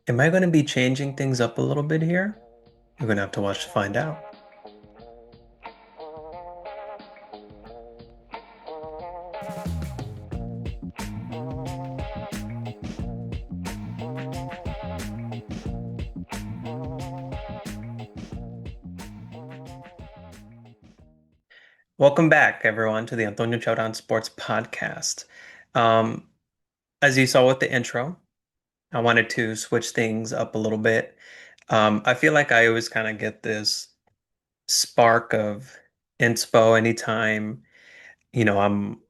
Am I going to be changing things up a little bit here? You're going to have to watch to find out. Welcome back, everyone, to the Antonio Chaudan Sports Podcast. Um, as you saw with the intro, I wanted to switch things up a little bit. I feel like I always kind of get this spark of inspo anytime, I'm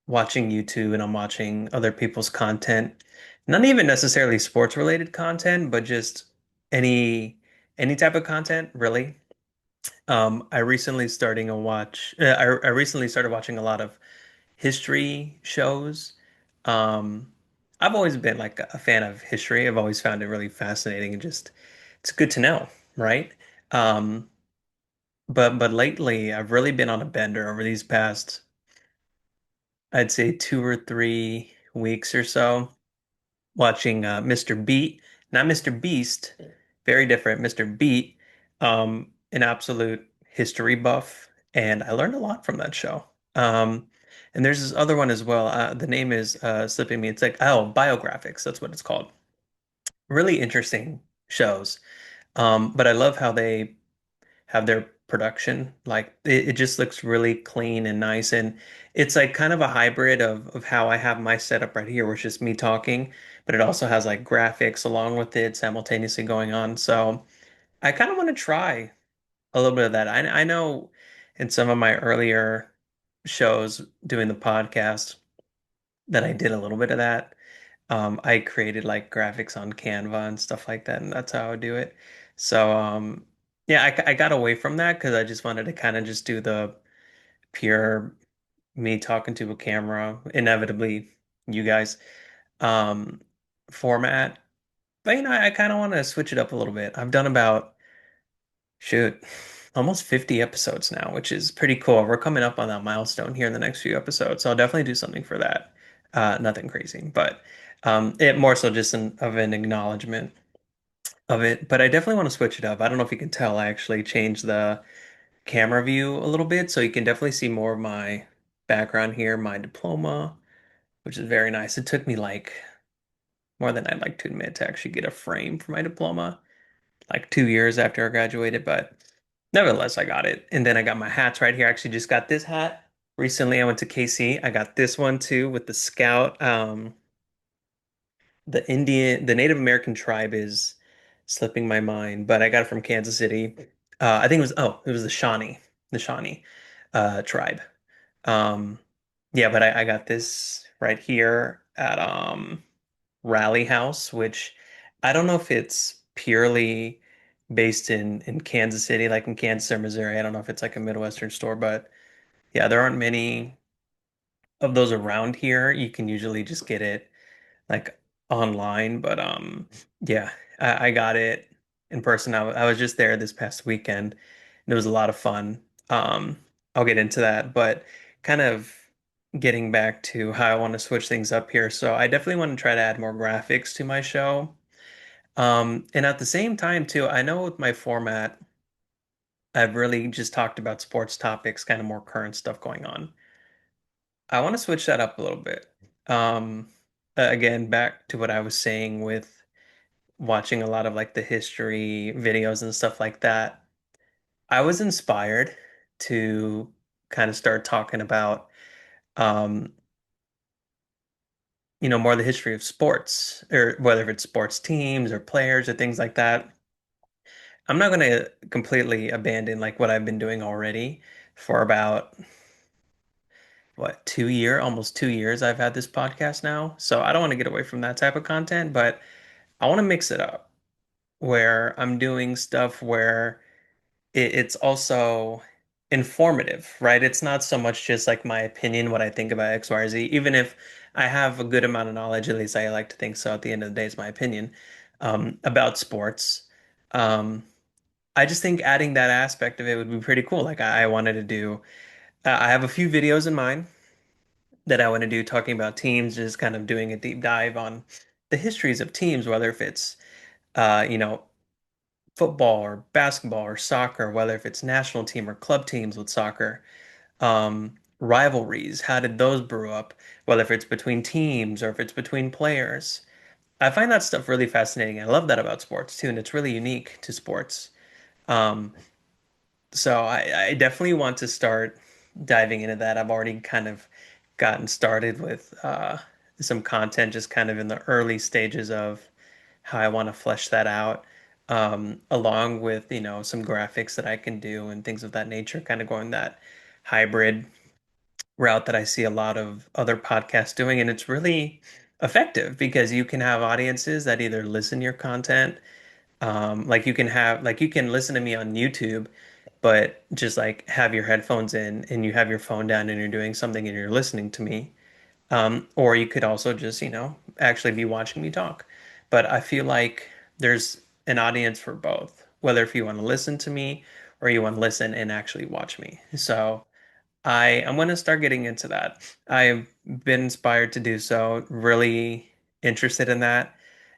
watching YouTube and I'm watching other people's content. Not even necessarily sports related content, but just any any type of content, really. I recently starting a watch. I recently started watching a lot of history shows. Um, I've always been like a fan of history. I've always found it really fascinating and just it's good to know, right? Um, but lately I've really been on a bender over these past, I'd say 2 or 3 weeks or so, watching Mr. Beat, not Mr. Beast, very different, Mr. Beat, an absolute history buff, and I learned a lot from that show. Um, and there's this other one as well. The name is slipping me. It's like, oh, Biographics. That's what it's called. Really interesting shows. But I love how they have their production. Like it just looks really clean and nice. And it's like kind of a hybrid of how I have my setup right here, where it's just me talking, but it also has like graphics along with it simultaneously going on. So I kind of want to try a little bit of that. I know in some of my earlier shows doing the podcast that I did a little bit of that. I created like graphics on Canva and stuff like that, and that's how I would do it. So, yeah, I got away from that because I just wanted to kind of just do the pure me talking to a camera, inevitably you guys, um, format. But I kind of want to switch it up a little bit. I've done about shoot, almost 50 episodes now, which is pretty cool. We're coming up on that milestone here in the next few episodes, so I'll definitely do something for that. Nothing crazy, but it more so just of an acknowledgement of it. But I definitely want to switch it up. I don't know if you can tell, I actually changed the camera view a little bit, so you can definitely see more of my background here, my diploma, which is very nice. It took me like more than I'd like to admit to actually get a frame for my diploma, like 2 years after I graduated, but nevertheless, I got it. And then I got my hats right here. I actually just got this hat recently. I went to KC. I got this one too with the Scout. The Native American tribe is slipping my mind, but I got it from Kansas City. I think it was the Shawnee tribe. Um, yeah, but I got this right here at Rally House, which I don't know if it's purely based in Kansas City, like in Kansas or Missouri. I don't know if it's like a Midwestern store, but yeah, there aren't many of those around here. You can usually just get it like online, but yeah, I got it in person. I was just there this past weekend, and it was a lot of fun. I'll get into that, but kind of getting back to how I want to switch things up here. So I definitely want to try to add more graphics to my show. And at the same time, too, I know with my format, I've really just talked about sports topics, kind of more current stuff going on. I want to switch that up a little bit. Um, Again, back to what I was saying with watching a lot of like the history videos and stuff like that. I was inspired to kind of start talking about, um, more of the history of sports, or whether it's sports teams or players or things like that. I'm not going to completely abandon like what I've been doing already for about almost 2 years I've had this podcast now. So I don't want to get away from that type of content, but I want to mix it up where I'm doing stuff where it's also informative, right? It's not so much just like my opinion, what I think about X, Y, or Z, even if I have a good amount of knowledge, at least I like to think so at the end of the day, is my opinion about sports. Um, I just think adding that aspect of it would be pretty cool. Like I wanted to do, I have a few videos in mind that I want to do talking about teams, just kind of doing a deep dive on the histories of teams, whether if it's you know, football or basketball or soccer, whether if it's national team or club teams with soccer, rivalries, how did those brew up, whether if it's between teams or if it's between players. I find that stuff really fascinating. I love that about sports too, and it's really unique to sports. Um, so I definitely want to start diving into that. I've already kind of gotten started with some content, just kind of in the early stages of how I want to flesh that out, along with, some graphics that I can do and things of that nature, kind of going that hybrid route that I see a lot of other podcasts doing. And it's really effective because you can have audiences that either listen to your content, like you can listen to me on YouTube, but just like have your headphones in and you have your phone down and you're doing something and you're listening to me. Or you could also just, actually be watching me talk. But I feel like there's an audience for both, whether if you want to listen to me or you want to listen and actually watch me. So I'm going to start getting into that. I've been inspired to do so, really interested in that.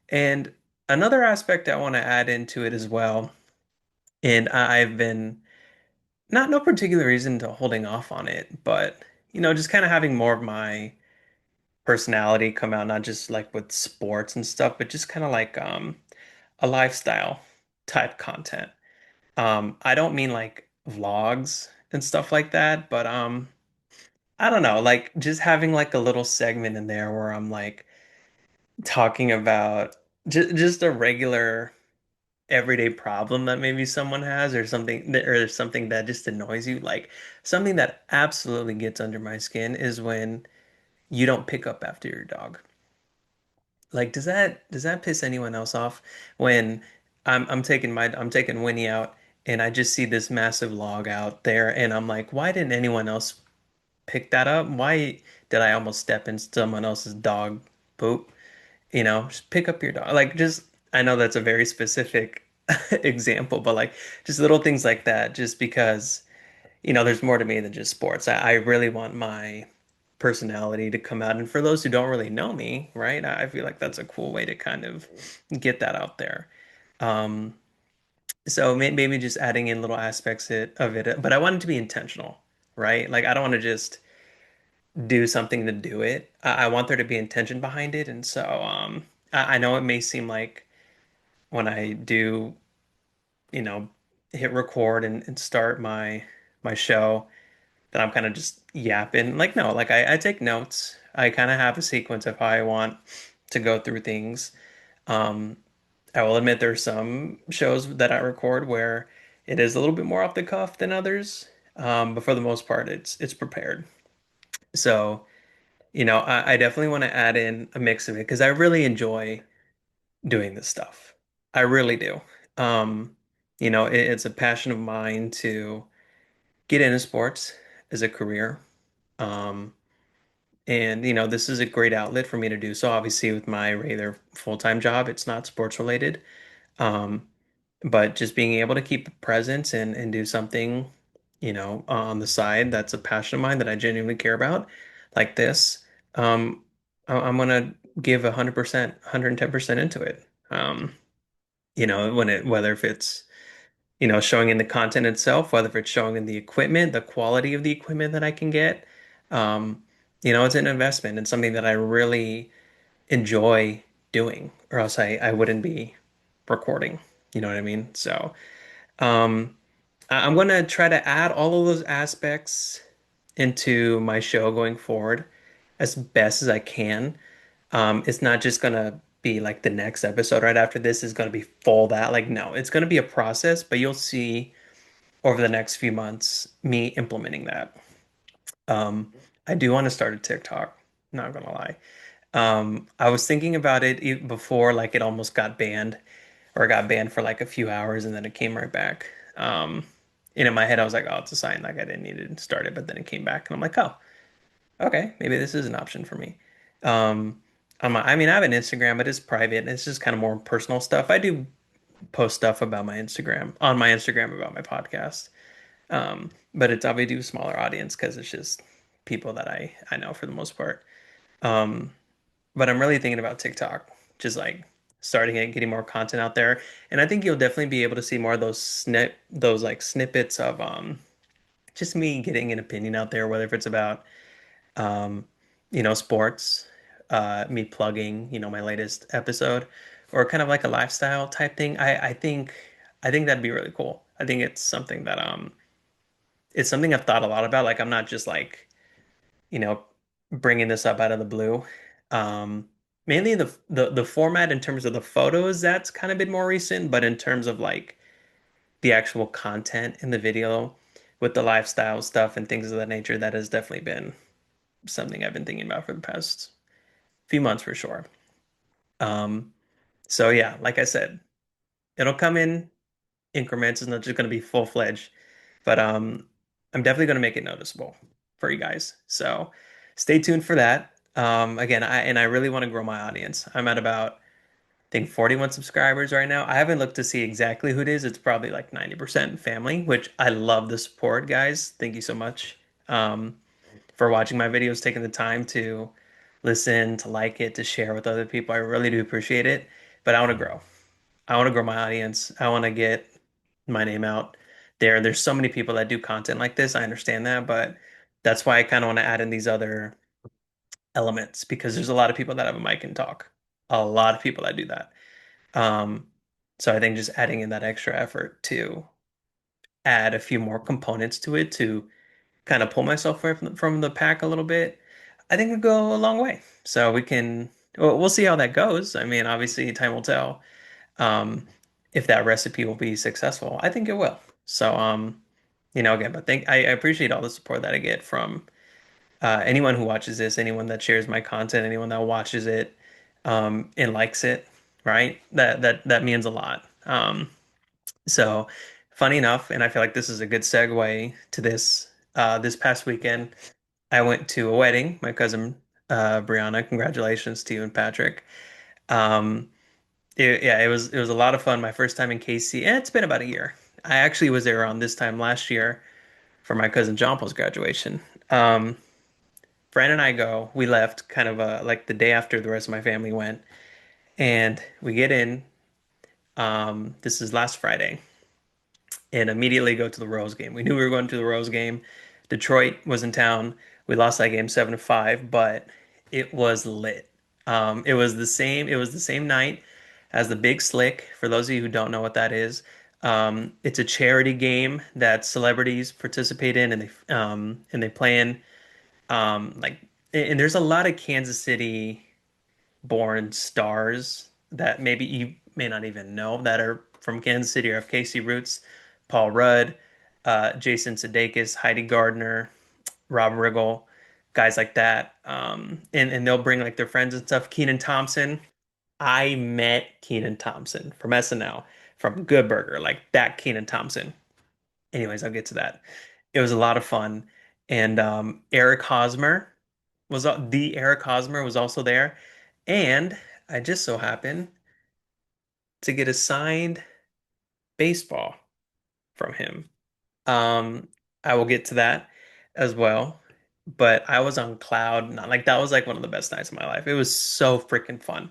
And another aspect I want to add into it as well, and I've been not no particular reason to holding off on it, but just kind of having more of my personality come out, not just like with sports and stuff, but just kind of like a lifestyle type content. I don't mean like vlogs and stuff like that, but I don't know, like just having like a little segment in there where I'm like talking about just a regular everyday problem that maybe someone has or something that just annoys you. Like something that absolutely gets under my skin is when you don't pick up after your dog. Like, does that piss anyone else off when I'm taking Winnie out and I just see this massive log out there and I'm like, why didn't anyone else pick that up? Why did I almost step in someone else's dog poop? Just pick up your dog. Like, just I know that's a very specific example, but like just little things like that, just because there's more to me than just sports. I really want my personality to come out. And for those who don't really know me, right, I feel like that's a cool way to kind of get that out there. Um, so maybe just adding in little aspects of it, but I want it to be intentional, right? Like I don't want to just do something to do it. I want there to be intention behind it. And so I know it may seem like when I do, you know, hit record and start my show that I'm kind of just yapping. Like, no, like I take notes. I kind of have a sequence of how I want to go through things. Um, I will admit there's some shows that I record where it is a little bit more off the cuff than others. But for the most part, it's prepared. So, I definitely want to add in a mix of it because I really enjoy doing this stuff. I really do. Um, it's a passion of mine to get into sports as a career. Um, and this is a great outlet for me to do so. Obviously, with my regular full-time job, it's not sports related. Um, but just being able to keep a presence and do something, on the side that's a passion of mine that I genuinely care about, like this, I'm gonna give 100%, 110% into it. Whether if it's showing in the content itself, whether if it's showing in the equipment, the quality of the equipment that I can get. Um, it's an investment and something that I really enjoy doing, or else I wouldn't be recording. You know what I mean? So, um, I'm gonna try to add all of those aspects into my show going forward as best as I can. It's not just gonna be like the next episode right after this is gonna be full that. Like, no, it's gonna be a process, but you'll see over the next few months me implementing that. Um, I do want to start a TikTok, not gonna lie. I was thinking about it before, like it almost got banned, or it got banned for like a few hours and then it came right back. And in my head, I was like, oh, it's a sign like I didn't need to start it, but then it came back and I'm like, oh, okay, maybe this is an option for me. Um, I mean, I have an Instagram, but it's private and it's just kind of more personal stuff. I do post stuff about on my Instagram about my podcast. But it's obviously a smaller audience because it's just people that I know for the most part. Um, but I'm really thinking about TikTok, just like starting it, getting more content out there. And I think you'll definitely be able to see more of those like snippets of just me getting an opinion out there, whether if it's about um, sports, me plugging, my latest episode, or kind of like a lifestyle type thing. I think that'd be really cool. I think it's something I've thought a lot about. Like I'm not just like, you know, bringing this up out of the blue. Um, Mainly the format in terms of the photos, that's kind of been more recent, but in terms of like the actual content in the video with the lifestyle stuff and things of that nature, that has definitely been something I've been thinking about for the past few months for sure. Um, so yeah, like I said, it'll come in increments. It's not just going to be full-fledged, but I'm definitely going to make it noticeable for you guys. So stay tuned for that. Again, I really want to grow my audience. I'm at about I think 41 subscribers right now. I haven't looked to see exactly who it is. It's probably like 90% family, which I love the support, guys. Thank you so much for watching my videos, taking the time to listen, to like it, to share with other people. I really do appreciate it. But I want to grow. I want to grow my audience. I want to get my name out there. There's so many people that do content like this. I understand that, but that's why I kind of want to add in these other elements because there's a lot of people that have a mic and talk. A lot of people that do that. Um, so I think just adding in that extra effort to add a few more components to it to kind of pull myself away from the pack a little bit, I think it'll go a long way. So we'll see how that goes. I mean, obviously, time will tell um, if that recipe will be successful. I think it will. So, again, but I appreciate all the support that I get from anyone who watches this, anyone that shares my content, anyone that watches it and likes it, right? That means a lot. So funny enough, and I feel like this is a good segue to this. This past weekend, I went to a wedding. My cousin Brianna, congratulations to you and Patrick. Um, yeah, it was a lot of fun. My first time in KC, and it's been about a year. I actually was there around this time last year for my cousin John Paul's graduation. Um, Fran and I go. We left kind of like the day after the rest of my family went, and we get in. This is last Friday, and immediately go to the Rose game. We knew we were going to the Rose game. Detroit was in town. We lost that game 7-5, but it was lit. It was the same night as the Big Slick. For those of you who don't know what that is, it's a charity game that celebrities participate in, and they play in. Like, and there's a lot of Kansas City born stars that maybe you may not even know that are from Kansas City or have KC roots. Paul Rudd, Jason Sudeikis, Heidi Gardner, Rob Riggle, guys like that. And they'll bring like their friends and stuff. Keenan Thompson. I met Keenan Thompson from SNL, from Good Burger, like that Keenan Thompson. Anyways, I'll get to that. It was a lot of fun. And Eric Hosmer was also there. And I just so happened to get a signed baseball from him. Um, I will get to that as well. But I was on cloud nine. Like that was like one of the best nights of my life. It was so freaking fun.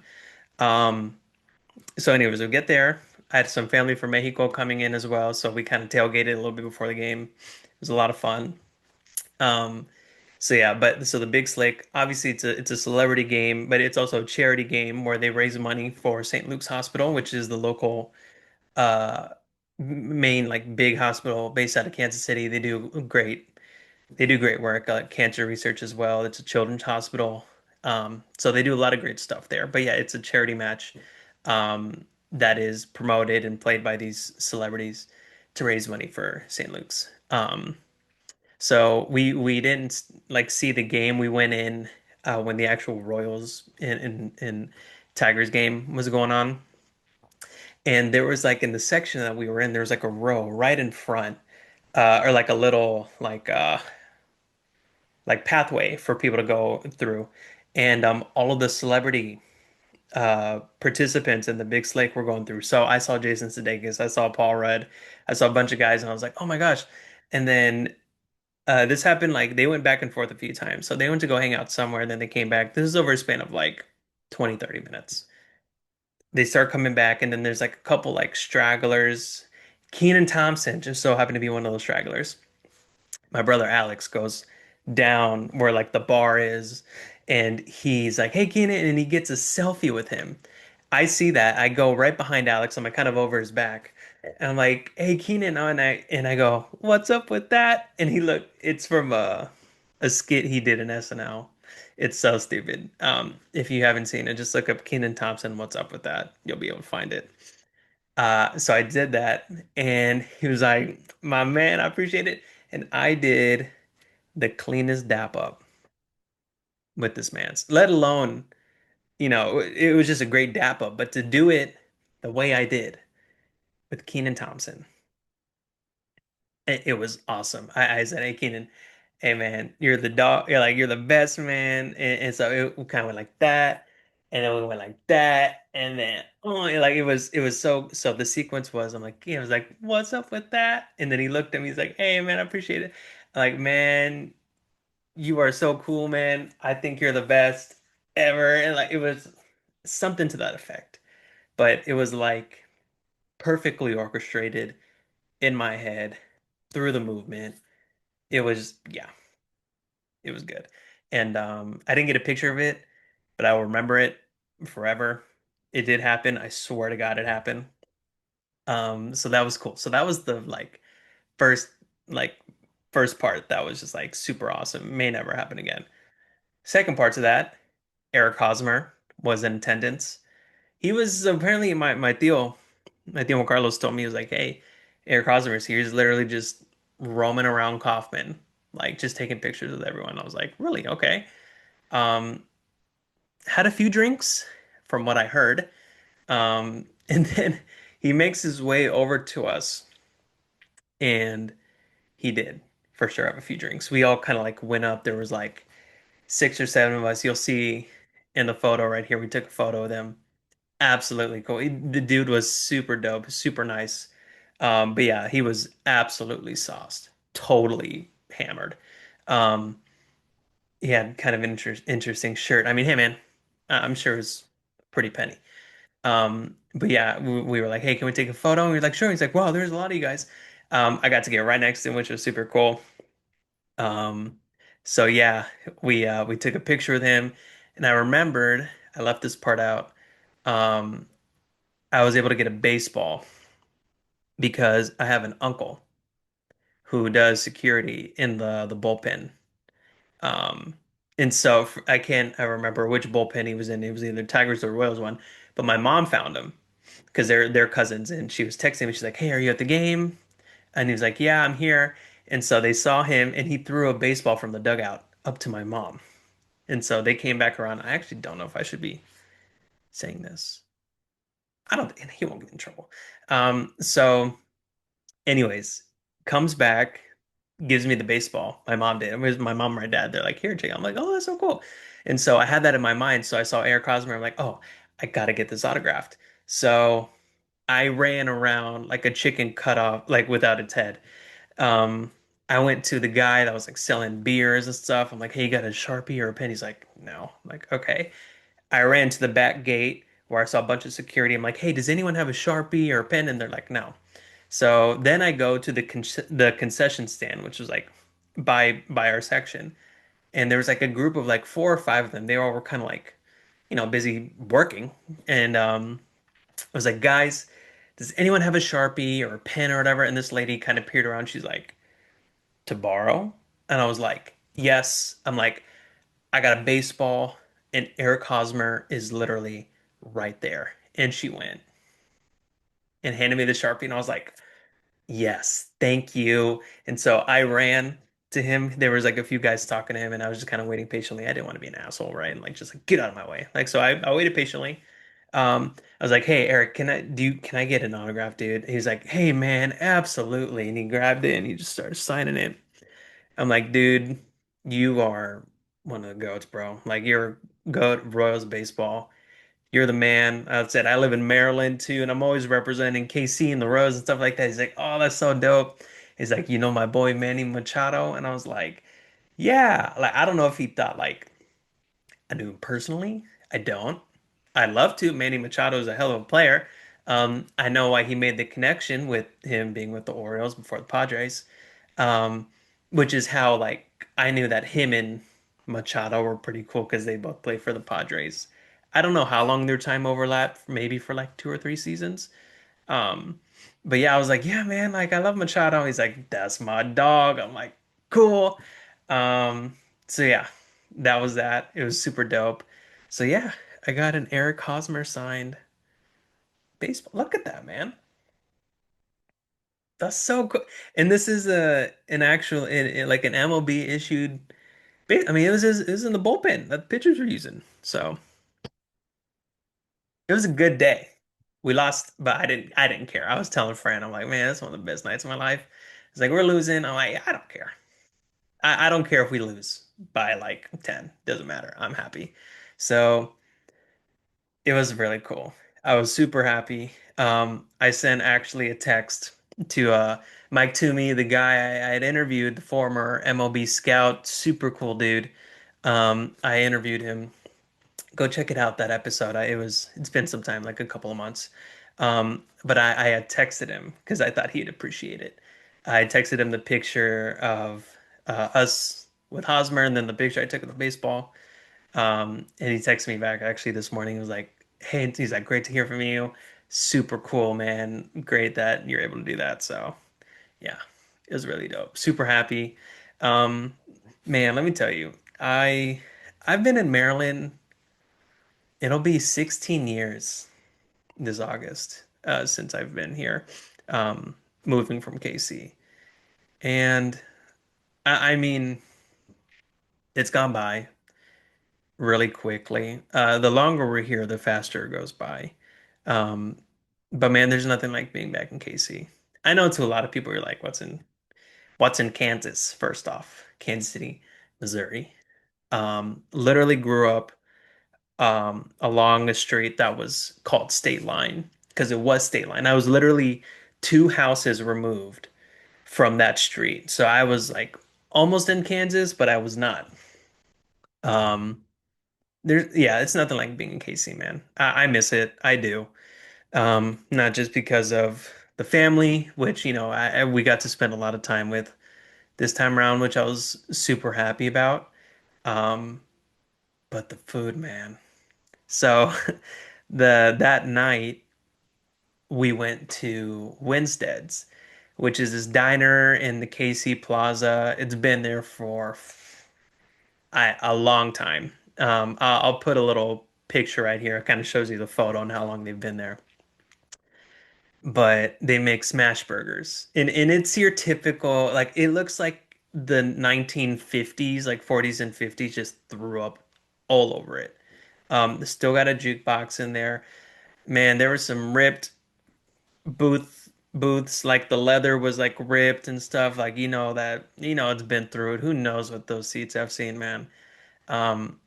Um, so anyways, we'll get there. I had some family from Mexico coming in as well, so we kind of tailgated a little bit before the game. It was a lot of fun. Um, so yeah, but so the Big Slick, obviously it's a celebrity game, but it's also a charity game where they raise money for St. Luke's Hospital, which is the local uh main like big hospital based out of Kansas City. They do great work, cancer research as well. It's a children's hospital. So they do a lot of great stuff there. But yeah, it's a charity match that is promoted and played by these celebrities to raise money for St. Luke's. So we didn't like see the game. We went in when the actual Royals and Tigers game was going on. And there was like in the section that we were in, there was like a row right in front, or like a little like pathway for people to go through. And all of the celebrity participants in the Big Slake were going through. So I saw Jason Sudeikis, I saw Paul Rudd, I saw a bunch of guys, and I was like, oh my gosh. And then this happened like they went back and forth a few times. So they went to go hang out somewhere, and then they came back. This is over a span of like 20, 30 minutes. They start coming back, and then there's like a couple like stragglers. Keenan Thompson just so happened to be one of those stragglers. My brother Alex goes down where like the bar is, and he's like, "Hey, Keenan," and he gets a selfie with him. I see that. I go right behind Alex. I'm like kind of over his back. And I'm like, "Hey, Keenan," and I go, "What's up with that?" And he look, it's from a skit he did in SNL. It's so stupid. If you haven't seen it, just look up Keenan Thompson. What's up with that? You'll be able to find it. So I did that, and he was like, "My man, I appreciate it." And I did the cleanest dap up with this man's, let alone, it was just a great dap up, but to do it the way I did with Keenan Thompson, it was awesome. I said, "Hey, Keenan, hey man, you're the dog. You're the best man." And so it kind of went like that, and then we went like that, and then like it was so the sequence was I'm like, I was like, "What's up with that?" And then he looked at me, he's like, "Hey man, I appreciate it." I'm like, man, you are so cool, man. I think you're the best ever. And like it was something to that effect. But it was like perfectly orchestrated in my head through the movement. It was, yeah, it was good. And I didn't get a picture of it, but I will remember it forever. It did happen. I swear to God it happened. So that was cool. So that was the first like first part that was just like super awesome. May never happen again. Second part to that, Eric Hosmer was in attendance. He was apparently my Tio Carlos told me, he was like, "Hey, Eric Hosmer is here. He's literally just roaming around Kaufman, like just taking pictures with everyone." I was like, "Really? Okay." Um, had a few drinks from what I heard. And then he makes his way over to us, and he did for sure have a few drinks. We all kind of like went up. There was like six or seven of us. You'll see in the photo right here. We took a photo of them. Absolutely cool. The dude was super dope, super nice. But yeah, he was absolutely sauced, totally hammered. Um, he had kind of an interesting shirt. I mean, hey man, I'm sure it was pretty penny. But yeah, we were like, "Hey, can we take a photo?" And we were like, "Sure." He's like, "Wow, there's a lot of you guys." I got to get right next to him, which was super cool. Um, so yeah, we took a picture with him, and I remembered I left this part out. Um, I was able to get a baseball because I have an uncle who does security in the bullpen. Um, and so I remember which bullpen he was in. It was either Tigers or Royals one, but my mom found him because they're cousins, and she was texting me. She's like, "Hey, are you at the game?" And he was like, "Yeah, I'm here." And so they saw him, and he threw a baseball from the dugout up to my mom. And so they came back around. I actually don't know if I should be saying this. I don't. He won't get in trouble. So. Anyways, comes back, gives me the baseball. My mom did. It was my mom and my dad. They're like, "Here, Jake." I'm like, "Oh, that's so cool." And so I had that in my mind. So I saw Eric Hosmer. I'm like, "Oh, I gotta get this autographed." So I ran around like a chicken cut off, like without its head. Um, I went to the guy that was like selling beers and stuff. I'm like, "Hey, you got a Sharpie or a pen?" He's like, "No." I'm like, "Okay." I ran to the back gate where I saw a bunch of security. I'm like, "Hey, does anyone have a Sharpie or a pen?" And they're like, "No." So then I go to the concession stand, which was like by our section, and there was like a group of like four or five of them. They all were kind of like, busy working, and I was like, "Guys, does anyone have a Sharpie or a pen or whatever?" And this lady kind of peered around. She's like, "To borrow?" And I was like, "Yes." I'm like, "I got a baseball, and Eric Hosmer is literally right there." And she went and handed me the Sharpie, and I was like, "Yes, thank you." And so I ran to him. There was like a few guys talking to him, and I was just kind of waiting patiently. I didn't want to be an asshole, right? And like just like get out of my way. Like so I waited patiently. I was like, "Hey Eric, can I get an autograph, dude?" He's like, "Hey man, absolutely." And he grabbed it and he just started signing it. I'm like, "Dude, you are one of the goats, bro. Like you're a goat of Royals baseball. You're the man." I said, "I live in Maryland too, and I'm always representing KC and the Rose and stuff like that." He's like, "Oh, that's so dope." He's like, "You know my boy Manny Machado?" And I was like, "Yeah." Like, I don't know if he thought like I knew him personally. I don't. I'd love to. Manny Machado is a hell of a player. I know why he made the connection with him being with the Orioles before the Padres, um, which is how like I knew that him and Machado were pretty cool because they both play for the Padres. I don't know how long their time overlapped, maybe for like 2 or 3 seasons. Um, but yeah, I was like, yeah, man, like I love Machado. He's like, that's my dog. I'm like, cool. So yeah, that was that. It was super dope. So yeah, I got an Eric Hosmer signed baseball. Look at that, man. That's so cool. And this is a an actual like an MLB issued I mean, it was in the bullpen that the pitchers were using. So it was a good day. We lost, but I didn't care. I was telling Fran, I'm like, man, that's one of the best nights of my life. It's like we're losing. I'm like, yeah, I don't care. I don't care if we lose by like 10. Doesn't matter. I'm happy. So it was really cool. I was super happy. I sent actually a text to Mike Toomey, the guy I had interviewed, the former MLB scout, super cool dude. I interviewed him. Go check it out, that episode. It's been some time, like a couple of months. But I had texted him because I thought he'd appreciate it. I texted him the picture of us with Hosmer and then the picture I took of the baseball. And he texted me back actually this morning. He was like, "Hey," he's like, "Great to hear from you. Super cool, man. Great that you're able to do that." So yeah, it was really dope. Super happy. Um, man, let me tell you, I've been in Maryland. It'll be 16 years this August since I've been here, um, moving from KC. And I mean, it's gone by really quickly. The longer we're here, the faster it goes by. Um, but man, there's nothing like being back in KC. I know to a lot of people, you're like, what's in Kansas? First off, Kansas City, Missouri. Literally grew up along a street that was called State Line because it was State Line. I was literally 2 houses removed from that street. So I was like almost in Kansas, but I was not. Um, yeah, it's nothing like being in KC, man. I miss it. I do. Not just because of the family, which, we got to spend a lot of time with this time around, which I was super happy about. Um, but the food, man. So that night we went to Winstead's, which is this diner in the KC Plaza. It's been there for a long time. I'll put a little picture right here. It kind of shows you the photo and how long they've been there. But they make smash burgers, and it's your typical like it looks like the 1950s, like 40s and 50s, just threw up all over it. Still got a jukebox in there. Man, there were some ripped booths, like the leather was like ripped and stuff. Like it's been through it. Who knows what those seats have seen, man. Um,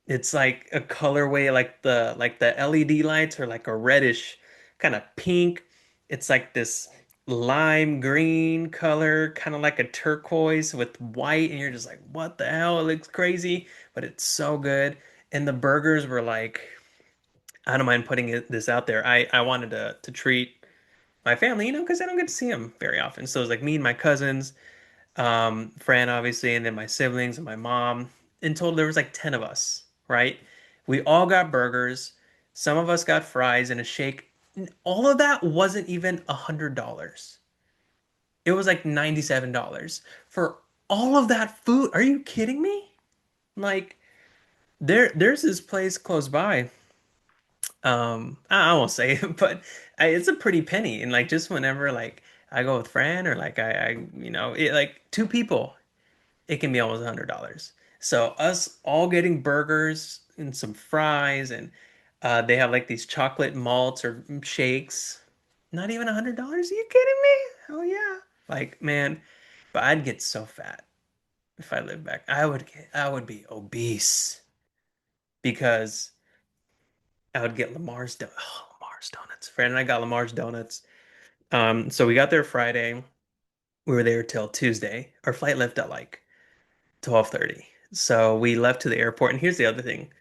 it's like a colorway, like the LED lights are like a reddish kind of pink. It's like this lime green color, kind of like a turquoise with white, and you're just like, what the hell? It looks crazy, but it's so good. And the burgers were like, I don't mind putting this out there. I wanted to treat my family, because I don't get to see them very often. So it was like me and my cousins, Fran, obviously, and then my siblings and my mom. In total, there was like 10 of us, right? We all got burgers. Some of us got fries and a shake. All of that wasn't even $100. It was like $97 for all of that food. Are you kidding me? Like there's this place close by. I won't say it, but it's a pretty penny. And like just whenever like I go with Fran or like like 2 people, it can be almost $100. So us all getting burgers and some fries, and they have like these chocolate malts or shakes. Not even $100? Are you kidding me? Oh yeah. Like man, but I'd get so fat if I lived back. I would be obese because I would get Lamar's donuts. Fran and I got Lamar's donuts. So we got there Friday. We were there till Tuesday. Our flight left at like 12:30. So we left to the airport. And here's the other thing.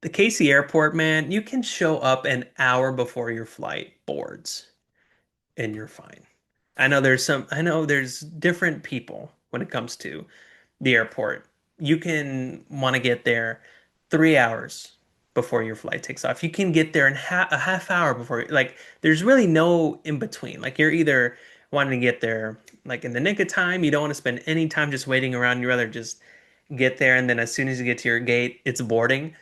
The KC airport, man, you can show up an hour before your flight boards and you're fine. I know there's different people when it comes to the airport. You can want to get there 3 hours before your flight takes off. You can get there in a half hour before, like, there's really no in between. Like, you're either wanting to get there like in the nick of time, you don't want to spend any time just waiting around. You rather just get there and then as soon as you get to your gate, it's boarding,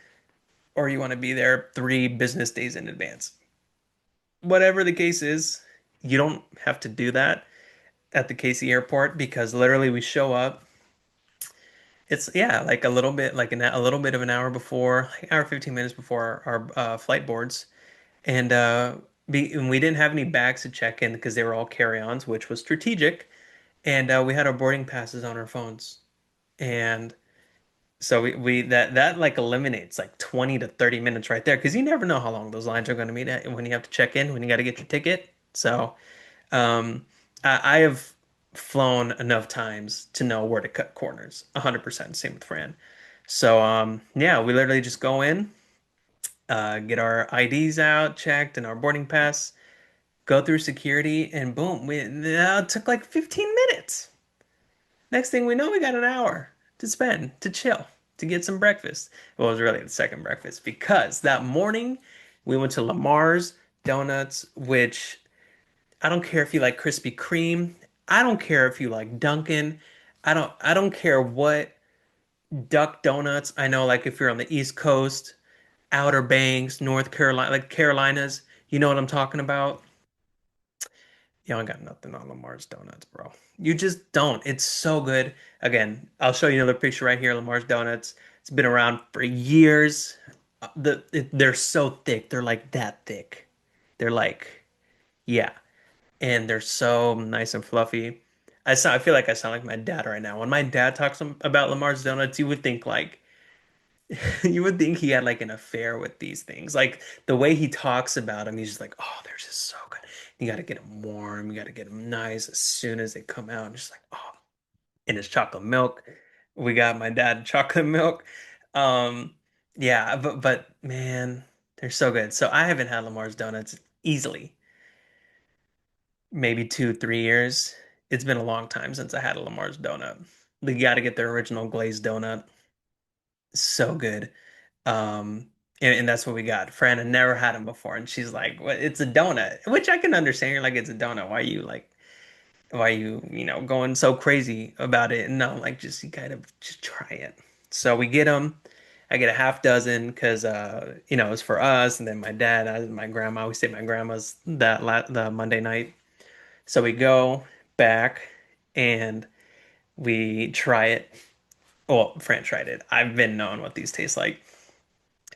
or you want to be there 3 business days in advance. Whatever the case is, you don't have to do that at the KC airport because literally we show up. It's yeah, like a little bit, like a little bit of an hour before, like hour 15 minutes before our flight boards, and and we didn't have any bags to check in because they were all carry-ons, which was strategic, and we had our boarding passes on our phones, and so we that like eliminates like 20 to 30 minutes right there because you never know how long those lines are going to be at when you have to check in when you got to get your ticket. So um, I have flown enough times to know where to cut corners. 100%. Same with Fran. So yeah, we literally just go in, get our IDs out, checked, and our boarding pass, go through security, and boom, it took like 15 minutes. Next thing we know, we got an hour to spend to chill, to get some breakfast. Well, it was really the second breakfast because that morning we went to Lamar's Donuts, which I don't care if you like Krispy Kreme. I don't care if you like Dunkin'. I don't care what Duck Donuts. I know like if you're on the East Coast, Outer Banks, North Carolina, like Carolinas, you know what I'm talking about. You don't got nothing on Lamar's Donuts, bro. You just don't. It's so good. Again, I'll show you another picture right here, Lamar's Donuts. It's been around for years. They're so thick. They're like that thick. They're like, yeah. And they're so nice and fluffy. I feel like I sound like my dad right now. When my dad talks about Lamar's Donuts, you would think like you would think he had like an affair with these things. Like the way he talks about them, he's just like, oh, they're just so good. You got to get them warm. You got to get them nice as soon as they come out. And just like, oh, and it's chocolate milk. We got my dad chocolate milk. Um, yeah, but man, they're so good. So I haven't had Lamar's Donuts easily maybe 2, 3 years. It's been a long time since I had a Lamar's donut. You got to get their original glazed donut. So good. And that's what we got. Fran had never had them before, and she's like, "What? It's a donut," which I can understand. You're like, "It's a donut. Why you like? Why you know going so crazy about it?" And no, like just you kind of just try it. So we get them. I get a half dozen because it's for us, and then my dad, my grandma. We stayed at my grandma's the Monday night. So we go back and we try it. Well, Fran tried it. I've been knowing what these taste like.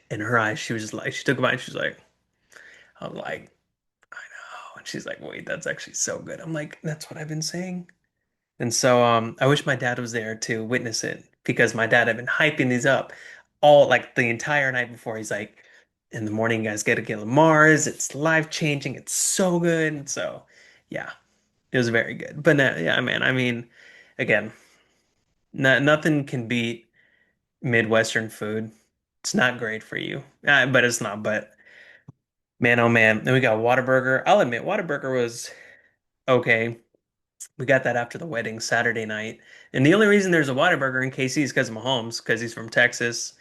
In her eyes, she was just like, she took a bite and she's like, I'm like, I know. And she's like, wait, that's actually so good. I'm like, that's what I've been saying. And so I wish my dad was there to witness it because my dad had been hyping these up all like the entire night before. He's like, in the morning, you guys get to get Lamar's. It's life changing. It's so good. And so, yeah, it was very good. But yeah, man, I mean, again, no, nothing can beat Midwestern food. It's not great for you, but it's not. But man, oh man, then we got Whataburger. I'll admit, Whataburger was okay. We got that after the wedding Saturday night, and the only reason there's a Whataburger in KC is because of Mahomes, because he's from Texas,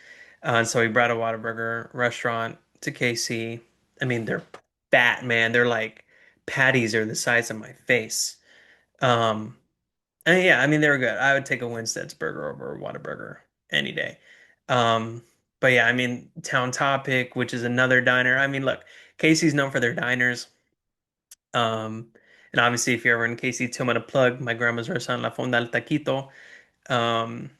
and so he brought a Whataburger restaurant to KC. I mean, they're fat, man. They're like patties are the size of my face. Um, And yeah, I mean they were good. I would take a Winstead's burger over a Whataburger any day. Um, but yeah, I mean Town Topic, which is another diner. I mean, look, Casey's known for their diners. Um, and obviously, if you're ever in KC, too, I'm gonna plug my grandma's restaurant, La Fonda del Taquito. Um,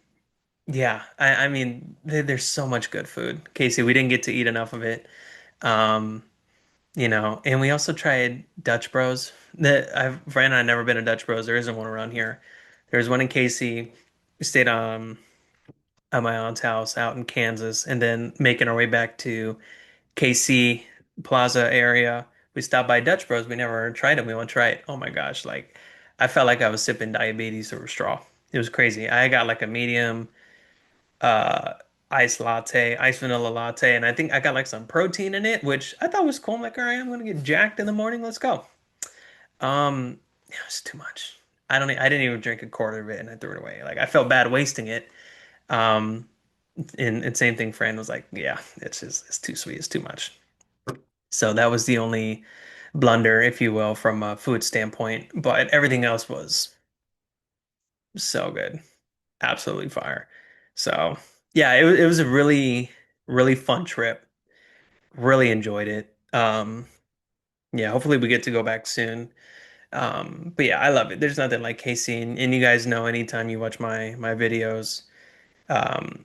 yeah, I mean, there's so much good food. Casey, we didn't get to eat enough of it. Um, and we also tried Dutch Bros. Fran and I never been to Dutch Bros. There isn't one around here. There's one in Casey. We stayed at my aunt's house out in Kansas, and then making our way back to KC Plaza area, we stopped by Dutch Bros. We never tried it. We want to try it. Oh my gosh, like I felt like I was sipping diabetes through a straw. It was crazy. I got like a medium. iced latte, iced vanilla latte, and I think I got like some protein in it, which I thought was cool. I'm like, all right, I'm gonna get jacked in the morning. Let's go. Yeah, it was too much. I didn't even drink a quarter of it, and I threw it away. Like I felt bad wasting it. Um, and same thing. Fran was like, yeah, it's too sweet. It's too much. So that was the only blunder, if you will, from a food standpoint. But everything else was so good. Absolutely fire. So yeah, it was a really fun trip. Really enjoyed it. Yeah, hopefully we get to go back soon. But yeah, I love it. There's nothing like KC, and you guys know anytime you watch my videos,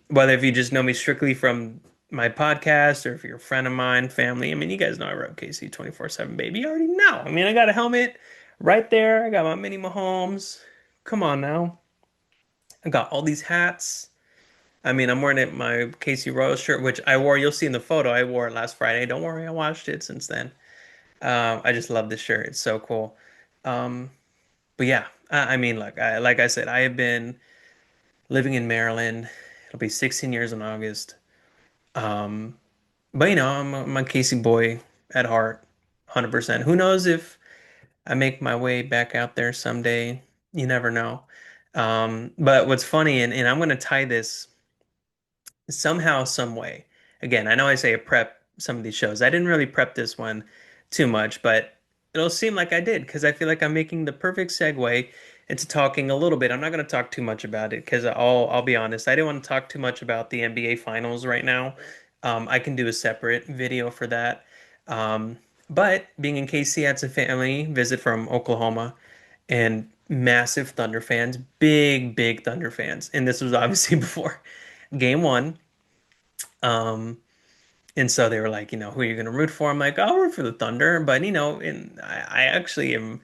whether if you just know me strictly from my podcast or if you're a friend of mine, family. I mean, you guys know I rep KC 24/7, baby. You already know. I mean, I got a helmet right there. I got my mini Mahomes. Come on now. I got all these hats. I mean, I'm wearing my KC Royals shirt, which I wore. You'll see in the photo. I wore it last Friday. Don't worry, I washed it since then. I just love this shirt. It's so cool. Um, but yeah, I mean, like I said, I have been living in Maryland. It'll be 16 years in August. Um, but I'm a Casey boy at heart, 100%. Who knows if I make my way back out there someday? You never know. But what's funny, and I'm going to tie this somehow, some way. Again, I know I say I prep some of these shows. I didn't really prep this one too much, but it'll seem like I did because I feel like I'm making the perfect segue into talking a little bit. I'm not going to talk too much about it because I'll be honest. I didn't want to talk too much about the NBA Finals right now. I can do a separate video for that. Um, but being in KC, had some family visit from Oklahoma and massive Thunder fans, big Thunder fans. And this was obviously before game one. Um, and so they were like, who are you going to root for? I'm like, I'll root for the Thunder. But, and I actually am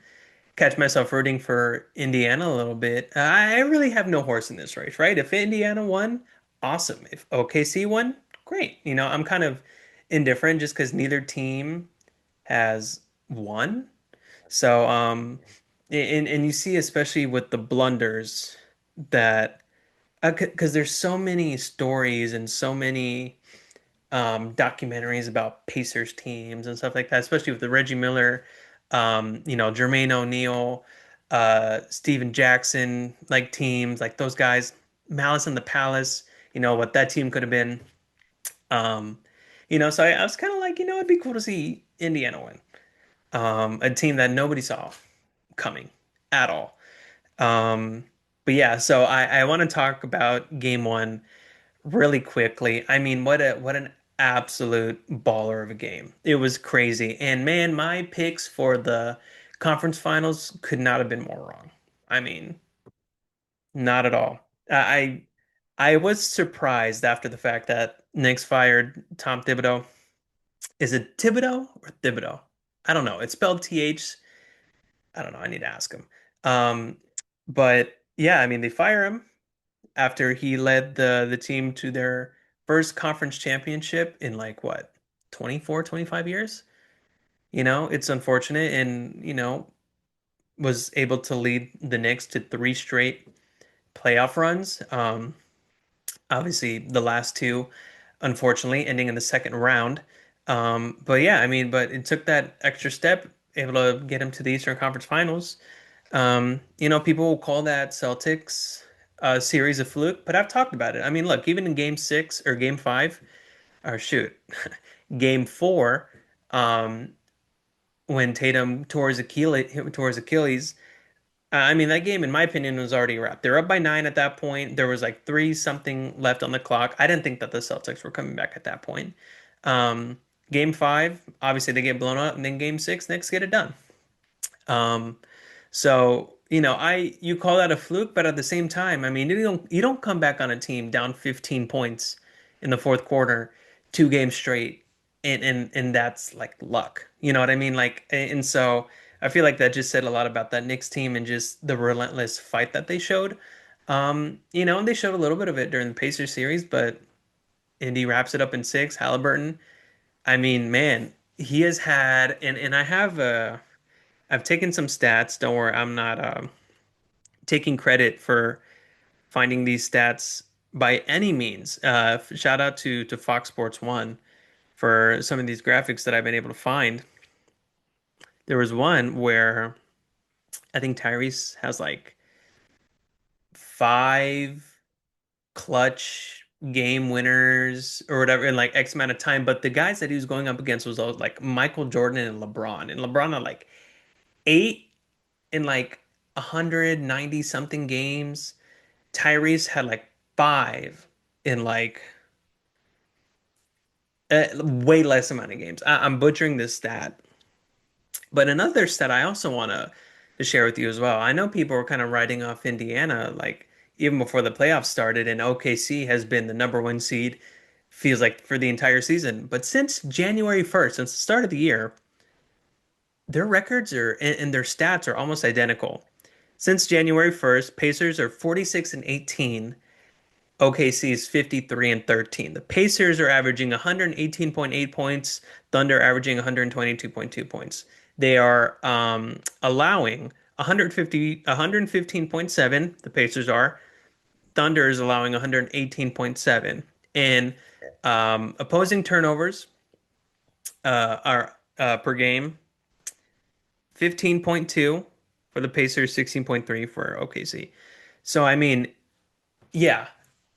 catch myself rooting for Indiana a little bit. I really have no horse in this race, right? If Indiana won, awesome. If OKC won, great. I'm kind of indifferent just because neither team has won. So, and you see, especially with the blunders that, because there's so many stories and so many documentaries about Pacers teams and stuff like that, especially with the Reggie Miller, Jermaine O'Neal, Steven Jackson, like teams, like those guys, Malice in the Palace, what that team could have been. Um, so I was kind of like, it'd be cool to see Indiana win. A team that nobody saw coming at all. Um, but yeah, so I want to talk about game one really quickly. I mean, what an absolute baller of a game. It was crazy. And man, my picks for the conference finals could not have been more wrong. I mean, not at all. I was surprised after the fact that Knicks fired Tom Thibodeau. Is it Thibodeau or Thibodeau? I don't know. It's spelled TH. I don't know. I need to ask him. Um, but yeah, I mean, they fire him after he led the team to their first conference championship in like what, 24, 25 years. It's unfortunate and, was able to lead the Knicks to three straight playoff runs. Obviously the last two, unfortunately, ending in the second round. But yeah, I mean, but it took that extra step, able to get him to the Eastern Conference Finals. People will call that Celtics a series of fluke, but I've talked about it. I mean, look, even in game six or game five, or shoot, game four, um, when Tatum tore his Achilles, I mean, that game, in my opinion, was already wrapped. They're up by 9 at that point. There was like three something left on the clock. I didn't think that the Celtics were coming back at that point. Um, game five, obviously they get blown up, and then game six, Knicks get it done. Um, so, you call that a fluke, but at the same time, I mean, you don't come back on a team down 15 points in the fourth quarter, two games straight, and that's like luck. You know what I mean? Like, and so I feel like that just said a lot about that Knicks team and just the relentless fight that they showed. And they showed a little bit of it during the Pacers series, but Indy wraps it up in six. Halliburton, I mean, man, he has had, and I've taken some stats. Don't worry, I'm not taking credit for finding these stats by any means. Shout out to Fox Sports One for some of these graphics that I've been able to find. There was one where I think Tyrese has like five clutch game winners or whatever in like X amount of time. But the guys that he was going up against was all like Michael Jordan and LeBron. And LeBron had like eight in like 190 something games. Tyrese had like five in like way less amount of games. I'm butchering this stat. But another stat I also want to share with you as well. I know people were kind of writing off Indiana like even before the playoffs started, and OKC has been the number one seed, feels like for the entire season. But since January 1st, since the start of the year, their records are and their stats are almost identical. Since January 1st, Pacers are 46 and 18. OKC is 53 and 13. The Pacers are averaging 118.8 points, Thunder averaging 122.2 points. They are allowing 115.7, the Pacers are. Thunder is allowing 118.7. And opposing turnovers are per game 15.2 for the Pacers, 16.3 for OKC. So, I mean, yeah,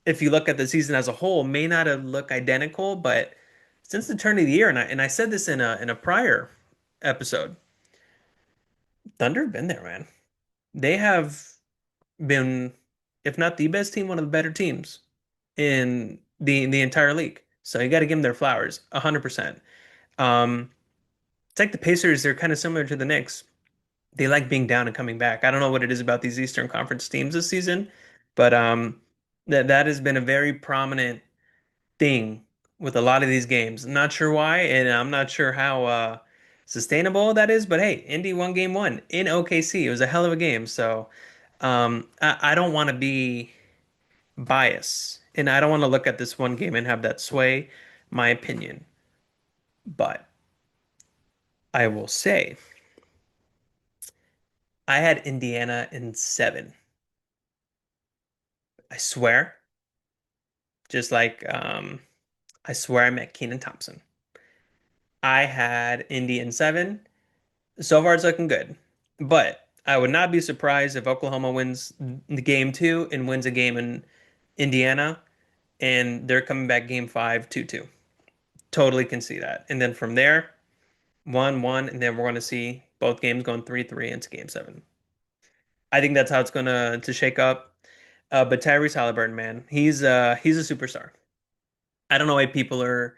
if you look at the season as a whole, may not have looked identical, but since the turn of the year, and I said this in a prior episode, Thunder have been there, man. They have been, if not the best team, one of the better teams in the entire league. So you got to give them their flowers, 100%. Um, it's like the Pacers, they're kind of similar to the Knicks. They like being down and coming back. I don't know what it is about these Eastern Conference teams this season, but that has been a very prominent thing with a lot of these games. Not sure why, and I'm not sure how sustainable that is, but hey, Indy won game one in OKC. It was a hell of a game. So I don't want to be biased, and I don't want to look at this one game and have that sway my opinion. But I will say, I had Indiana in seven. I swear, just like I swear I met Keenan Thompson. I had Indy in seven. So far, it's looking good. But I would not be surprised if Oklahoma wins the game two and wins a game in Indiana, and they're coming back game five, 2-2. Totally can see that. And then from there, 1-1, and then we're going to see both games going 3-3 into game seven. I think that's how it's going to shake up. But Tyrese Halliburton, man, he's a superstar. I don't know why people are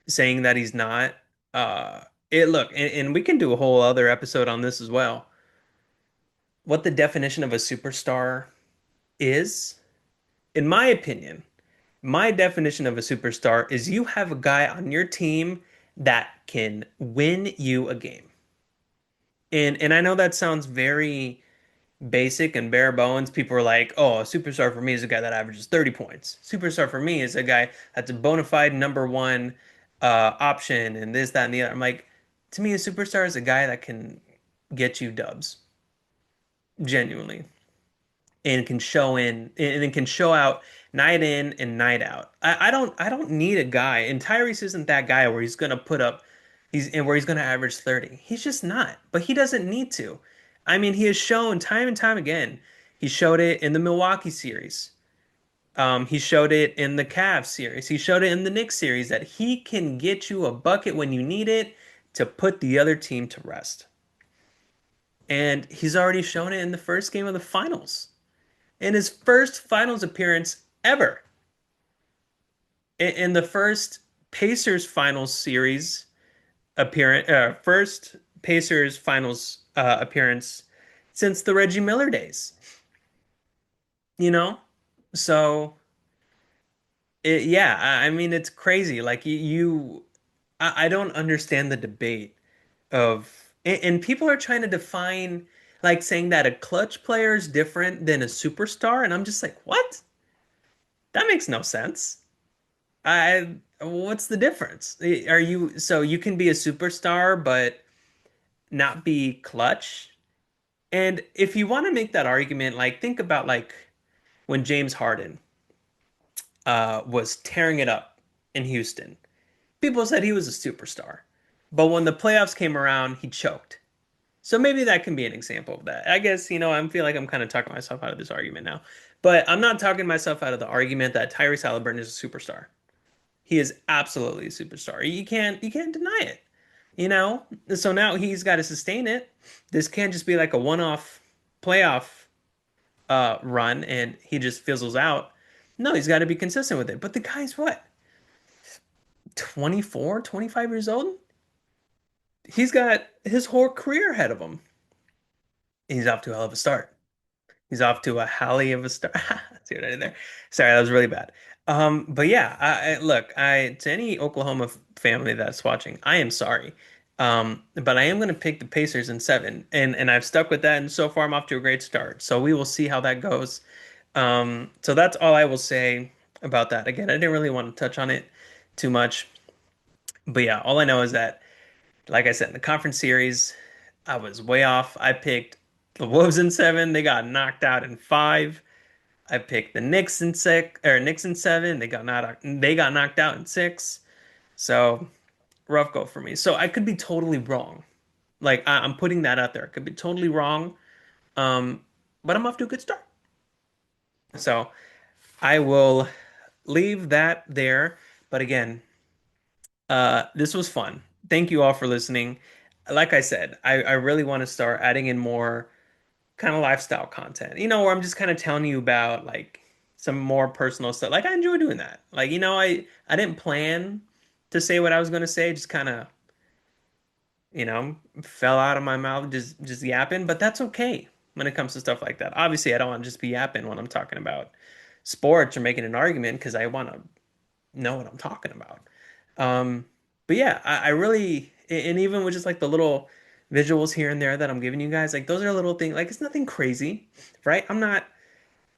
saying that he's not. Look, and we can do a whole other episode on this as well. What the definition of a superstar is, in my opinion, my definition of a superstar is you have a guy on your team that can win you a game. And I know that sounds very basic and bare bones. People are like, "Oh, a superstar for me is a guy that averages 30 points. Superstar for me is a guy that's a bona fide number one option and this, that, and the other." I'm like, to me, a superstar is a guy that can get you dubs, genuinely. And can show in and it can show out night in and night out. I don't need a guy, and Tyrese isn't that guy where he's gonna put up he's and where he's gonna average 30. He's just not, but he doesn't need to. I mean, he has shown time and time again. He showed it in the Milwaukee series. He showed it in the Cavs series. He showed it in the Knicks series that he can get you a bucket when you need it to put the other team to rest. And he's already shown it in the first game of the finals in his first finals appearance ever. In the first Pacers finals series appearance, first Pacers finals appearance since the Reggie Miller days. You know, so yeah, I mean it's crazy. Like I don't understand the debate of, and people are trying to define like saying that a clutch player is different than a superstar, and I'm just like, what? That makes no sense. What's the difference? Are you so you can be a superstar but not be clutch? And if you want to make that argument, like think about like when James Harden was tearing it up in Houston. People said he was a superstar. But when the playoffs came around, he choked. So maybe that can be an example of that. I guess, I feel like I'm kind of talking myself out of this argument now. But I'm not talking myself out of the argument that Tyrese Halliburton is a superstar. He is absolutely a superstar. You can't deny it. You know? So now he's got to sustain it. This can't just be like a one-off playoff run and he just fizzles out. No, he's got to be consistent with it. But the guy's what? 24, 25 years old? He's got his whole career ahead of him. He's off to a hell of a start. He's off to a hally of a start. See what I did there? Sorry, that was really bad. But yeah, look, to any Oklahoma family that's watching, I am sorry. But I am going to pick the Pacers in seven, and I've stuck with that, and so far I'm off to a great start. So we will see how that goes. So that's all I will say about that. Again, I didn't really want to touch on it too much, but yeah, all I know is that, like I said, in the conference series, I was way off. I picked the Wolves in seven. They got knocked out in five. I picked the Knicks in six or Knicks in seven. They got knocked out in six. So rough go for me. So I could be totally wrong. Like I'm putting that out there. I could be totally wrong. Um, but I'm off to a good start. So I will leave that there. But again, this was fun. Thank you all for listening. Like I said, I really want to start adding in more kind of lifestyle content, where I'm just kind of telling you about like some more personal stuff. Like I enjoy doing that. Like, I didn't plan to say what I was going to say, just kind of, fell out of my mouth just yapping, but that's okay when it comes to stuff like that. Obviously, I don't want to just be yapping when I'm talking about sports or making an argument because I want to know what I'm talking about. Um, but yeah, I really, and even with just like the little visuals here and there that I'm giving you guys, like those are little things, like it's nothing crazy, right? I'm not,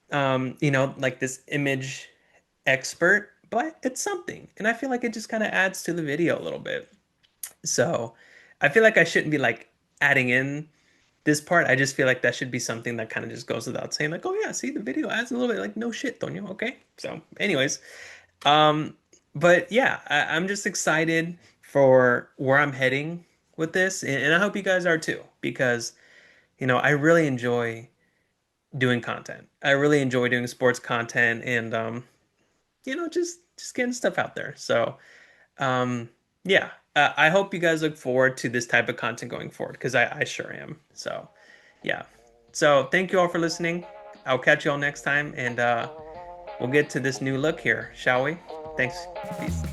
like this image expert, but it's something. And I feel like it just kind of adds to the video a little bit. So I feel like I shouldn't be like adding in this part. I just feel like that should be something that kind of just goes without saying, like, oh yeah, see the video adds a little bit, like no shit, don't you? Okay. So, anyways, um, but yeah, I'm just excited for where I'm heading with this, and I hope you guys are too, because I really enjoy doing content. I really enjoy doing sports content, and just getting stuff out there. So, yeah, I hope you guys look forward to this type of content going forward, because I sure am. So, yeah. So, thank you all for listening. I'll catch you all next time, and we'll get to this new look here, shall we? Thanks. Peace.